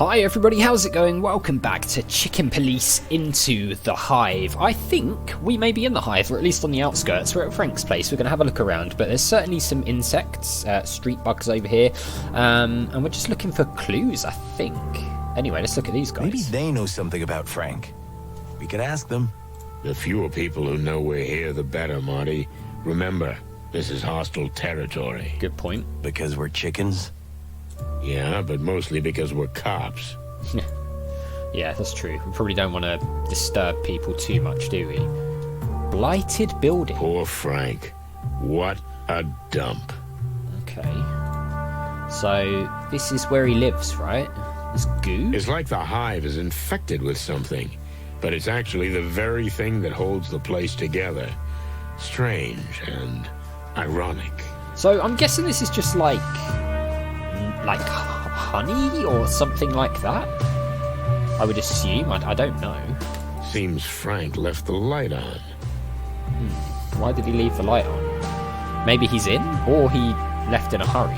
Hi everybody, how's it going? Welcome back to Chicken Police Into the Hive. I think we may be in the Hive, or at least on the outskirts. We're at Frank's place, we're going to have a look around, but there's certainly some insects, street bugs over here, and we're just looking for clues, I think. Anyway, let's look at these guys. Maybe they know something about Frank. We could ask them. The fewer people who know we're here, the better, Marty. Remember, this is hostile territory. Good point. Because we're chickens? Yeah, but mostly because we're cops. Yeah, that's true. We probably don't want to disturb people too much, do we? Blighted building. Poor Frank. What a dump. Okay. So, this is where he lives, right? This goo? It's like the Hive is infected with something, but it's actually the very thing that holds the place together. Strange and ironic. So, I'm guessing this is just like honey or something like that? I would assume. I don't know. Seems Frank left the light on. Why did he leave the light on? Maybe he's in, or he left in a hurry.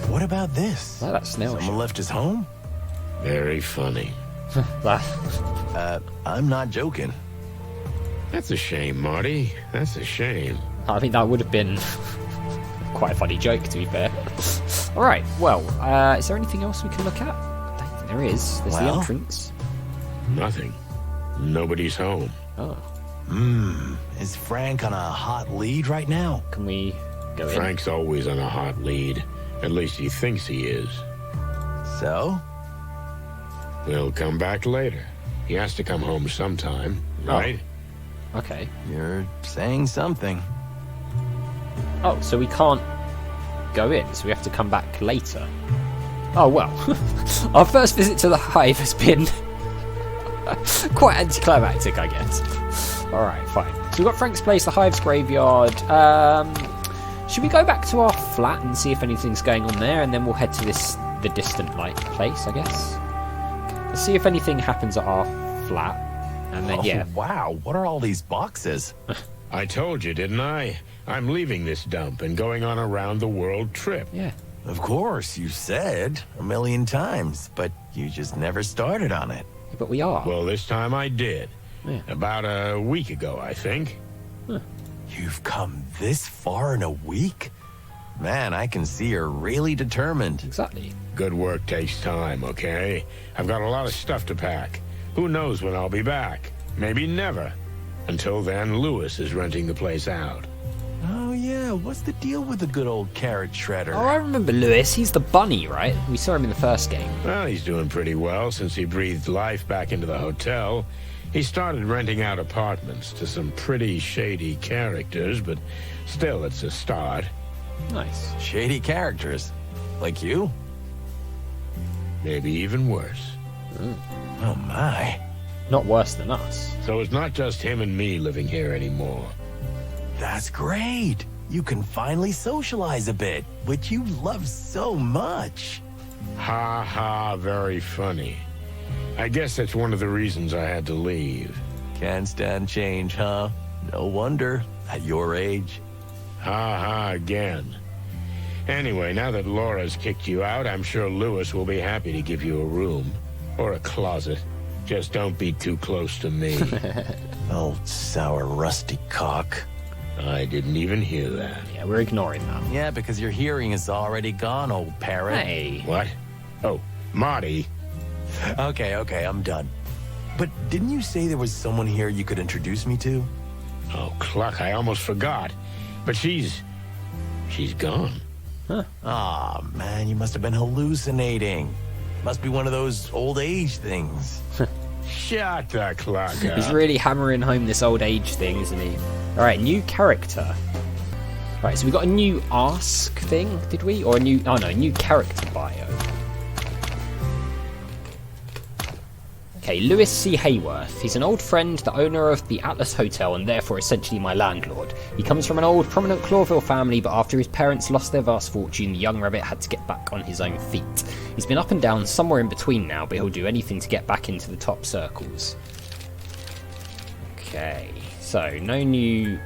What about this? Oh, that's snail. Someone left his home? Very funny. I'm not joking. That's a shame, Marty. That's a shame. I think that would have been quite a funny joke, to be fair. Alright, well, is there anything else we can look at? I don't think there is. There's the entrance. Nothing. Nobody's home. Oh. Is Frank on a hot lead right now? Can we go in? Frank's always on a hot lead. At least he thinks he is. So? He'll come back later. He has to come home sometime, right? Oh. Okay. You're saying something. Oh, so we can't go in, so we have to come back later. Oh, well. Our first visit to the Hive has been quite anticlimactic, I guess. Alright, fine. So we've got Frank's place, the Hive's graveyard. Should we go back to our flat and see if anything's going on there, and then we'll head to the distant light place, I guess? Let's see if anything happens at our flat, and then, yeah. Wow, what are all these boxes? I told you, didn't I? I'm leaving this dump and going on a round-the-world trip. Yeah. Of course, you said a million times, but you just never started on it. But we are. Well, this time I did. Yeah. About a week ago, I think. Huh. You've come this far in a week? Man, I can see you're really determined. Exactly. Good work takes time, okay? I've got a lot of stuff to pack. Who knows when I'll be back? Maybe never. Until then, Lewis is renting the place out. Oh yeah, what's the deal with the good old carrot shredder? Oh, I remember Lewis. He's the bunny, right? We saw him in the first game. Well, he's doing pretty well since he breathed life back into the hotel. He started renting out apartments to some pretty shady characters, but still, it's a start. Nice. Shady characters? Like you? Maybe even worse. Oh my. Not worse than us. So it's not just him and me living here anymore. That's great. You can finally socialize a bit, which you love so much. Ha ha, very funny. I guess that's one of the reasons I had to leave. Can't stand change, huh? No wonder, at your age. Ha ha again. Anyway, now that Laura's kicked you out, I'm sure Lewis will be happy to give you a room. Or a closet. Just don't be too close to me. Old sour rusty cock. I didn't even hear that. Yeah, we're ignoring that. Yeah, because your hearing is already gone, old parrot. Hey. What? Oh, Marty. Okay, I'm done. But didn't you say there was someone here you could introduce me to? Oh, Cluck, I almost forgot. But she's gone. Huh. Aw, man, you must have been hallucinating. Must be one of those old age things. Shut the clock up. He's really hammering home this old age thing, isn't he? Alright, new character. Right, so we got a new ask thing, did we? Or a new, oh no, new character bio. Okay, Lewis C. Hayworth. He's an old friend, the owner of the Atlas Hotel, and therefore essentially my landlord. He comes from an old, prominent Clawville family, but after his parents lost their vast fortune, the young rabbit had to get back on his own feet. He's been up and down, somewhere in between now, but he'll do anything to get back into the top circles. Okay, so no new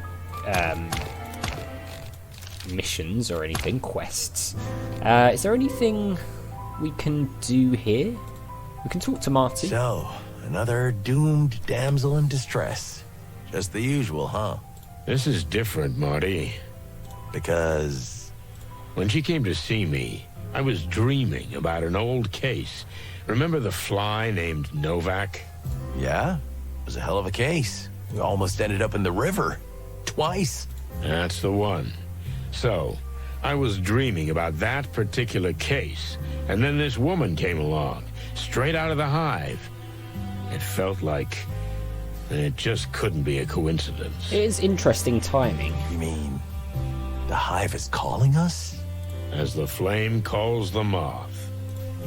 missions or anything, quests. Is there anything we can do here? We can talk to Marty. So, another doomed damsel in distress. Just the usual, huh? This is different, Marty. Because... When she came to see me, I was dreaming about an old case. Remember the fly named Novak? Yeah, it was a hell of a case. We almost ended up in the river. Twice. That's the one. So, I was dreaming about that particular case, and then this woman came along, straight out of the Hive. It felt like... it just couldn't be a coincidence. It is interesting timing. You mean... the Hive is calling us? As the flame calls the moth.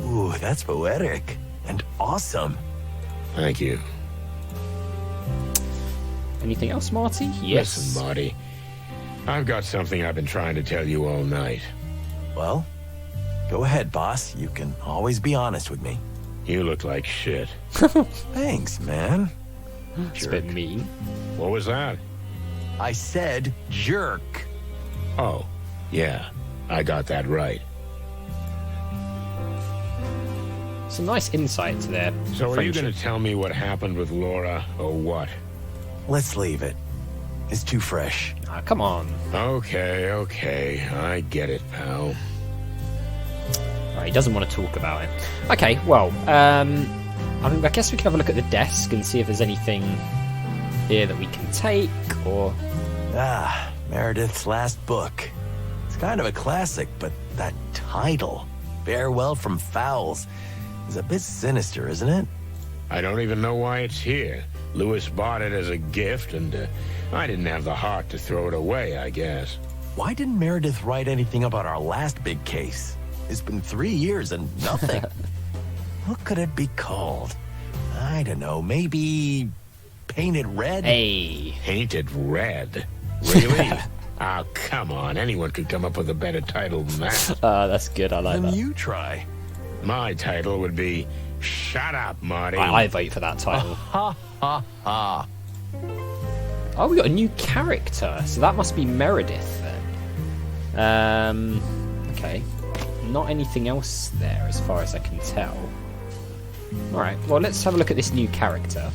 Ooh, that's poetic. And awesome. Thank you. Anything else, Marty? Yes. Listen, Marty. I've got something I've been trying to tell you all night. Well, go ahead, boss. You can always be honest with me. You look like shit. Thanks, man. It's a bit mean. What was that? I said jerk. Oh, yeah. I got that right. Some nice insight to their So are you friendship. going to tell me what happened with Laura, or what? Let's leave it. It's too fresh. Ah, come on. Okay. I get it, pal. Right, he doesn't want to talk about it. Okay, well, I guess we can have a look at the desk and see if there's anything here that we can take, or... Ah, Meredith's last book. It's kind of a classic, but that title, Farewell from Fowls, is a bit sinister, isn't it? I don't even know why it's here. Lewis bought it as a gift, and I didn't have the heart to throw it away, I guess. Why didn't Meredith write anything about our last big case? It's been 3 years and nothing. What could it be called? I don't know, maybe Painted Red? Hey. Painted Red? Really? Oh, come on. Anyone could come up with a better title than that. That's good, I like Then that. you try. My title would be Shut Up, Marty. I vote for that title. Ha ha ha. Oh, we got a new character, so that must be Meredith then. Okay. Not anything else there as far as I can tell. Alright, well let's have a look at this new character.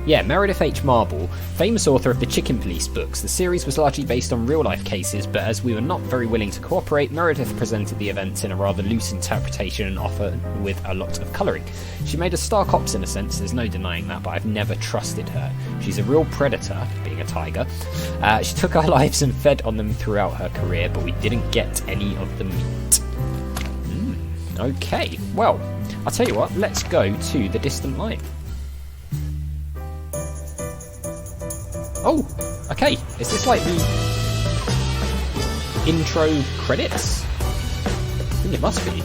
Yeah, Meredith H. Marble, famous author of the Chicken Police books. The series was largely based on real-life cases, but as we were not very willing to cooperate, Meredith presented the events in a rather loose interpretation and offered with a lot of colouring. She made us star cops in a sense, there's no denying that, but I've never trusted her. She's a real predator, being a tiger. She took our lives and fed on them throughout her career, but we didn't get any of the meat. Okay, well, I'll tell you what, let's go to the distant light. Oh, okay. Is this like the intro credits? I think it must be.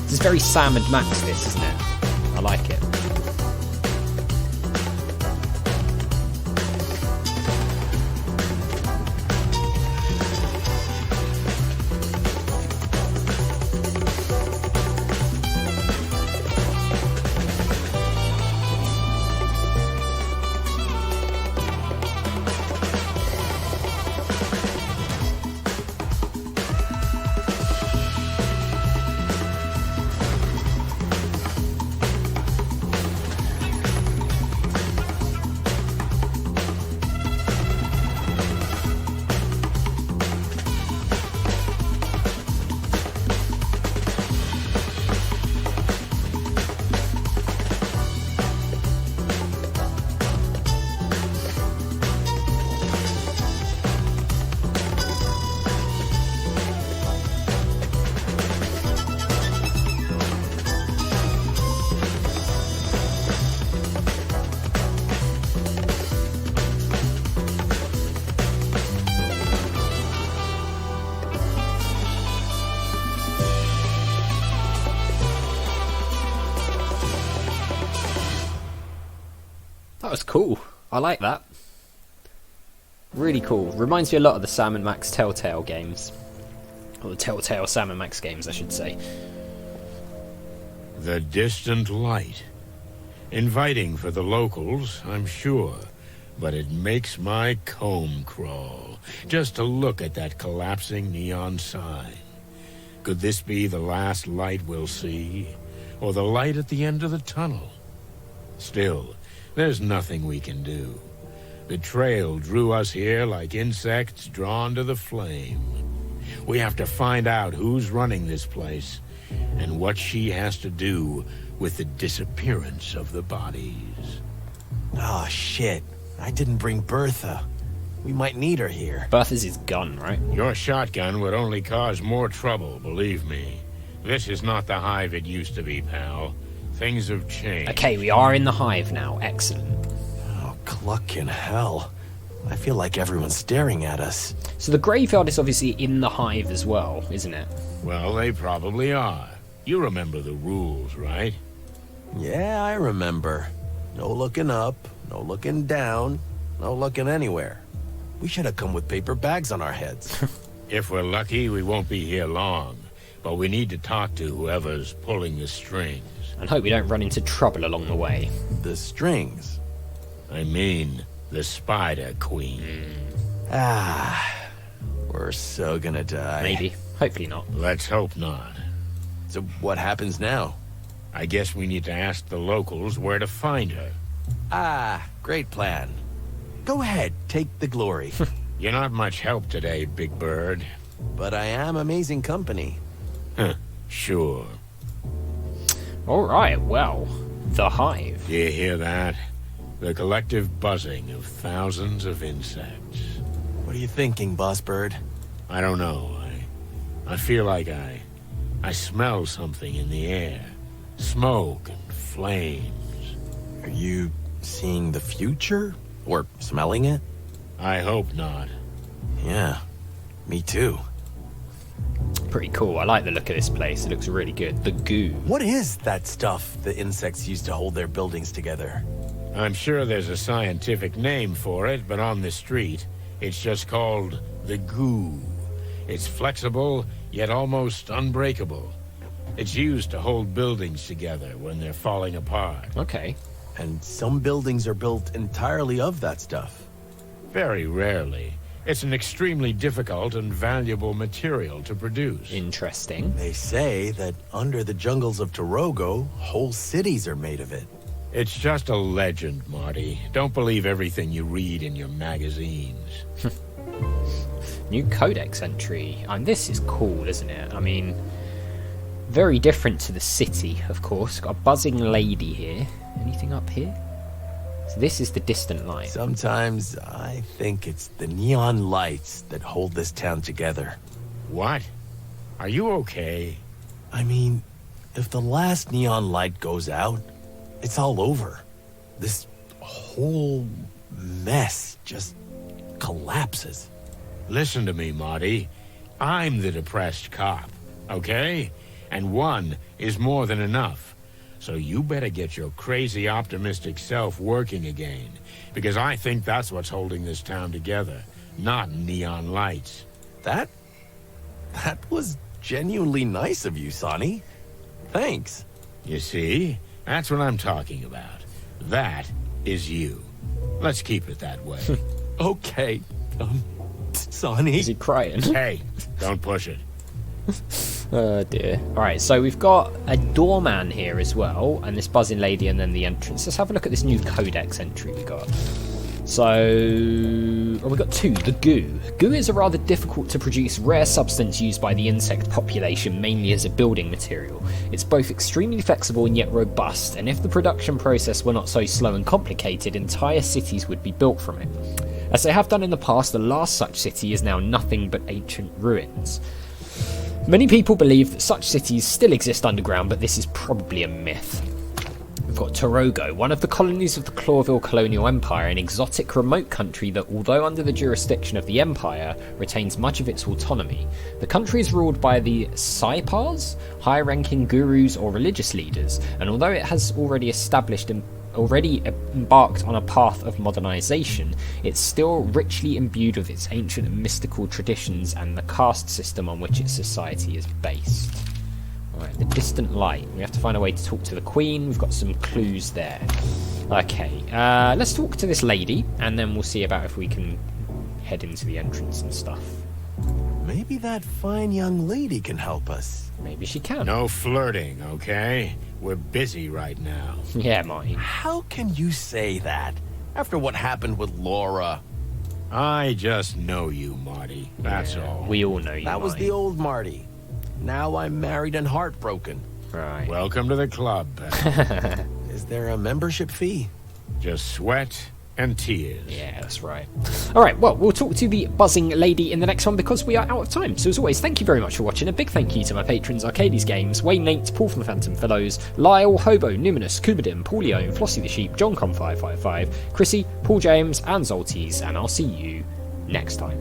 This is very Sam and Max, this, isn't it? I like it. That was cool. I like that. Really cool. Reminds me a lot of the Sam and Max Telltale games. Or the Telltale Sam and Max games, I should say. The distant light. Inviting for the locals, I'm sure. But it makes my comb crawl just to look at that collapsing neon sign. Could this be the last light we'll see? Or the light at the end of the tunnel? Still, there's nothing we can do. The trail drew us here like insects drawn to the flame. We have to find out who's running this place, and what she has to do with the disappearance of the bodies. Oh, shit. I didn't bring Bertha. We might need her here. Bertha's his gun, right? Your shotgun would only cause more trouble, believe me. This is not the Hive it used to be, pal. Things have changed. Okay, we are in the Hive now. Excellent. Oh, cluck in hell. I feel like everyone's staring at us. So the graveyard is obviously in the Hive as well, isn't it? Well, they probably are. You remember the rules, right? Yeah, I remember. No looking up, no looking down, no looking anywhere. We should have come with paper bags on our heads. If we're lucky, we won't be here long. But we need to talk to whoever's pulling the strings. And hope we don't run into trouble along the way. The strings? I mean, the Spider Queen. Ah, we're so gonna die. Maybe. Hopefully not. Let's hope not. So what happens now? I guess we need to ask the locals where to find her. Ah, great plan. Go ahead, take the glory. You're not much help today, Big Bird. But I am amazing company. Sure. Alright, well, the Hive. Do you hear that? The collective buzzing of thousands of insects. What are you thinking, Boss Bird? I don't know. I feel like I smell something in the air. Smoke and flames. Are you seeing the future? Or smelling it? I hope not. Yeah, me too. Pretty cool. I like the look of this place. It looks really good. The goo. What is that stuff the insects use to hold their buildings together? I'm sure there's a scientific name for it, but on the street, it's just called the goo. It's flexible, yet almost unbreakable. It's used to hold buildings together when they're falling apart. Okay. And some buildings are built entirely of that stuff. Very rarely. It's an extremely difficult and valuable material to produce. Interesting. They say that under the jungles of Torogo, whole cities are made of it. It's just a legend, Marty. Don't believe everything you read in your magazines. New codex entry. And this is cool, isn't it? I mean, very different to the city, of course. Got a buzzing lady here. Anything up here? So this is the distant light. Sometimes I think it's the neon lights that hold this town together. What? Are you okay? I mean, if the last neon light goes out, it's all over. This whole mess just collapses. Listen to me, Marty. I'm the depressed cop, okay? And one is more than enough. So you better get your crazy optimistic self working again, because I think that's what's holding this town together, not neon lights. That was genuinely nice of you, Sonny. Thanks. You see? That's what I'm talking about. That is you. Let's keep it that way. Okay, Sonny. Is he crying? Hey, don't push it. Oh dear. Alright, so we've got a doorman here as well, and this buzzing lady, and then the entrance. Let's have a look at this new codex entry we got. So, we got two. The goo. Goo is a rather difficult to produce rare substance used by the insect population mainly as a building material. It's both extremely flexible and yet robust, and if the production process were not so slow and complicated, entire cities would be built from it. As they have done in the past, the last such city is now nothing but ancient ruins. Many people believe that such cities still exist underground, but this is probably a myth. We've got Torogo, one of the colonies of the Clawville colonial empire, an exotic remote country that, although under the jurisdiction of the empire, retains much of its autonomy. The country is ruled by the Saipars, high-ranking gurus or religious leaders, and although it has already embarked on a path of modernization, it's still richly imbued with its ancient and mystical traditions and the caste system on which its society is based. Alright, the distant light. We have to find a way to talk to the queen. We've got some clues there. Okay, let's talk to this lady, and then we'll see about if we can head into the entrance and stuff. Maybe that fine young lady can help us. Maybe she can. No flirting, okay? We're busy right now. Yeah, Marty. How can you say that? After what happened with Laura. I just know you, Marty. That's all. We all know you, That was Marty. the old Marty. Now I'm married and heartbroken. Right. Welcome to the club, pal. Is there a membership fee? Just sweat and tears. Yeah, that's right. Alright, well, we'll talk to the buzzing lady in the next one because we are out of time. So as always, thank you very much for watching. A big thank you to my patrons, Arcades Games, Wayne Nate, Paul from the Phantom Fellows, Lyle, Hobo, Numinous, Kubadim, Paulio, Flossie the Sheep, JohnCom555, Chrissy, Paul James, and Zoltes, and I'll see you next time.